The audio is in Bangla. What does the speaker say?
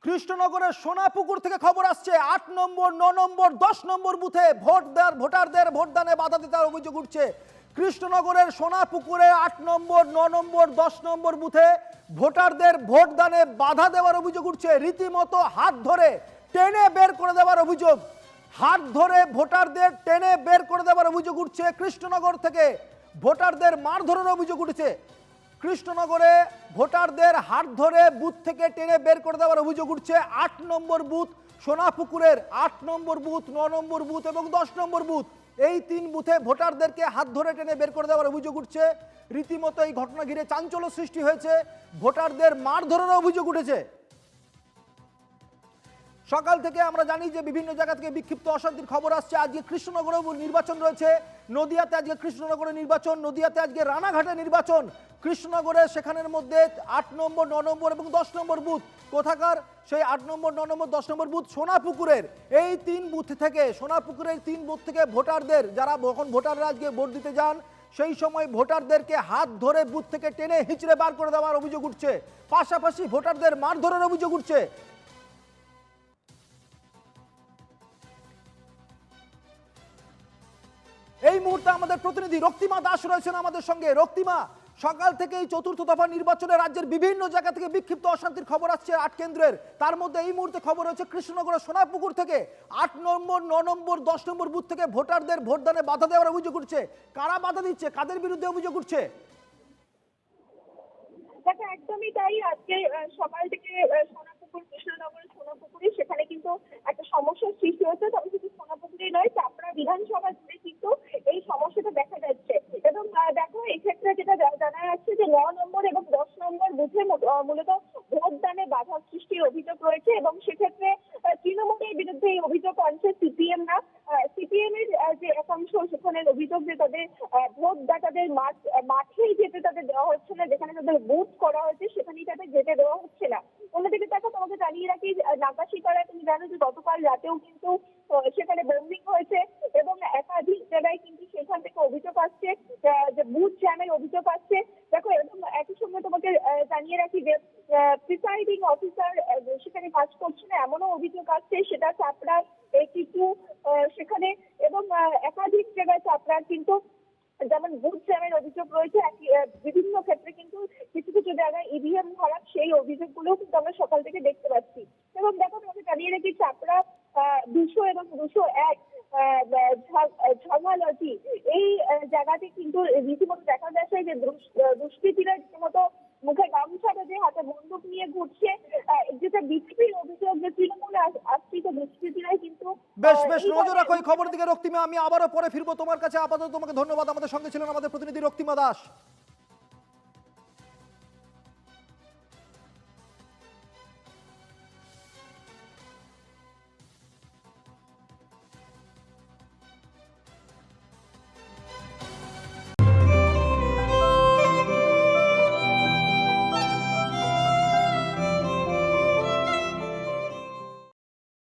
কৃষ্ণনগরের সোনাপুকুর থেকে খবর আসছে ৮ নম্বর ৯ নম্বর ১০ নম্বর বুথে ভোটারদের ভোটদানে বাধা দিতে অভিযোগ উঠছে। কৃষ্ণনগরের সোনাপুকুরে ৮ নম্বর ৯ নম্বর ১০ নম্বর বুথে ভোটারদের ভোটদানে বাধা দেওয়ার অভিযোগ উঠছে। রীতিমতো হাত ধরে টেনে বের করে দেওয়ার অভিযোগ। হাত ধরে ভোটারদের টেনে বের করে দেওয়ার অভিযোগ উঠছে। কৃষ্ণনগর থেকে ভোটারদের মারধরের অভিযোগ উঠেছে। কৃষ্ণনগরে ভোটারদের হাত ধরে বুথ থেকে টেনে বের করে দেওয়ার অভিযোগ উঠছে। ৮ নম্বর বুথ সোনাপুকুরের ৮ নম্বর বুথ ৯ নম্বর বুথ এবং ১০ নম্বর বুথ, এই ৩ বুথে ভোটারদেরকে হাত ধরে টেনে বের করে দেওয়ার অভিযোগ উঠছে। রীতিমতো এই ঘটনা ঘিরে চাঞ্চল্য সৃষ্টি হয়েছে, ভোটারদের মারধরের অভিযোগ উঠেছে। সকাল থেকে আমরা জানি যে বিভিন্ন জায়গা থেকে বিক্ষিপ্ত অশান্তির খবর আসছে। আজকে কৃষ্ণনগরে নির্বাচন রয়েছে, নদিয়াতে আজকে কৃষ্ণনগরে নির্বাচন, নদিয়াতে আজকে রানাঘাটে নির্বাচন। কৃষ্ণনগরে সেখানের মধ্যে ৮ নম্বর ৯ নম্বর এবং ১০ নম্বর বুথ কোথাকার? সেই ৮ নম্বর ৯ নম্বর ১০ নম্বর বুথ সোনাপুকুরের এই ৩ বুথ থেকে, সোনাপুকুরের ৩ বুথ থেকে ভোটারদের, যারা যখন ভোটাররা আজকে ভোট দিতে যান সেই সময় ভোটারদেরকে হাত ধরে বুথ থেকে টেনে হিঁচড়ে বার করে দেওয়ার অভিযোগ উঠছে। পাশাপাশি ভোটারদের মারধরের অভিযোগ উঠছে। এই মুহূর্তে আমাদের প্রতিনিধি রক্তিমা দাস রয়েছেন আমাদের সঙ্গে। রক্তিমা, সকাল থেকে এই চতুর্থ দফা নির্বাচনে রাজ্যের বিভিন্ন জায়গা থেকে বিক্ষিপ্ত অশান্তির খবর আসছে ৮ কেন্দ্রের। তার মধ্যে এই মুহূর্তে খবর হচ্ছে কৃষ্ণনগরের সোনাপুকুর থেকে ৮ নম্বর ৯ নম্বর ১০ নম্বর বুথ থেকে ভোটারদের ভোটদানে বাধা দেওয়ার অভিযোগ উঠছে। কারা বাধা দিচ্ছে, কাদের বিরুদ্ধে অভিযোগ উঠছে? দেখো, একদমই তাই। আজকে সকাল থেকে সোনাপুকুর, কৃষ্ণনগরের সোনাপুকুরে সেখানে কিন্তু একটা সমস্যার সৃষ্টি হচ্ছে। তবে শুধু সোনাপুকুরে নয়, চাপড়া বিধানসভা জুড়ে কিন্তু এই সমস্যাটা দেখা যাচ্ছে। এবং দেখো, এই ক্ষেত্রে যেটা জানা যাচ্ছে যে ৯ নম্বর এবং ১০ নম্বর বুথে মূলত ভোটদানে বাধা সৃষ্টির অভিযোগ রয়েছে। এবং সেক্ষেত্রে তৃণমূলের বিরুদ্ধে এই অভিযোগ আনছে সিপিএম না। সিপিএম এর যে একাংশ, সেখানে অভিযোগ যে তাদের ভোটদাতাদের মাঠেই যেতে তাদের দেওয়া হচ্ছে না, যেখানে তাদের বুথ করা হয়েছে সেখানেই তাদের যেতে দেওয়া হচ্ছে না। অন্যদিকে দেখো, তোমাকে জানিয়ে রাখি, নাকাশিপাড়ায় তুমি জানো যে গতকাল রাতেও কিন্তু সেখানে বোম্বিং হয়েছে এবং একাধিক জায়গায় কিন্তু সেখান থেকে অভিযোগ আসছে, যে বুথ জ্যামের অভিযোগ আসছে। দেখো, এবং একই সঙ্গে তোমাকে জানিয়ে রাখি যে প্রিসাইডিং অফিসার সেখানে কাজ করছে না, এমনও অভিযোগ আসছে। সেটা চাপড়ার কিছু সেখানে এবং একাধিক জায়গায় চাপড়ার কিন্তু যেমন বুথ জ্যামের অভিযোগ রয়েছে। বিভিন্ন ক্ষেত্রে কিন্তু কিছু কিছু জায়গায় ইভিএম খারাপ, সেই অভিযোগগুলো কিন্তু আমরা সকাল থেকে দেখতে পাচ্ছি। এবং দেখো, তোমাকে জানিয়ে রাখি, চাপড়া ২০০ এবং ২০১ ঝামালজি এই জায়গাতে কিন্তু রীতিমতো দেখা যাচ্ছে যে দুষ্কৃতীরা রীতিমতো মুখে গামছা বেঁধে হাতে বন্দুক নিয়ে ঘুরছে। যেটা বিজেপির অভিযোগ যে তৃণমূলে আশ্রিত দুষ্কৃতীরাই কিন্তু বেশ বেশ নজর রাখো এই খবরের দিকে রক্তিমা। আমি আবারও পরে ফিরবো তোমার কাছে। আপাতত তোমাকে ধন্যবাদ। আমাদের সঙ্গে ছিলেন আমাদের প্রতিনিধি রক্তিমা দাস।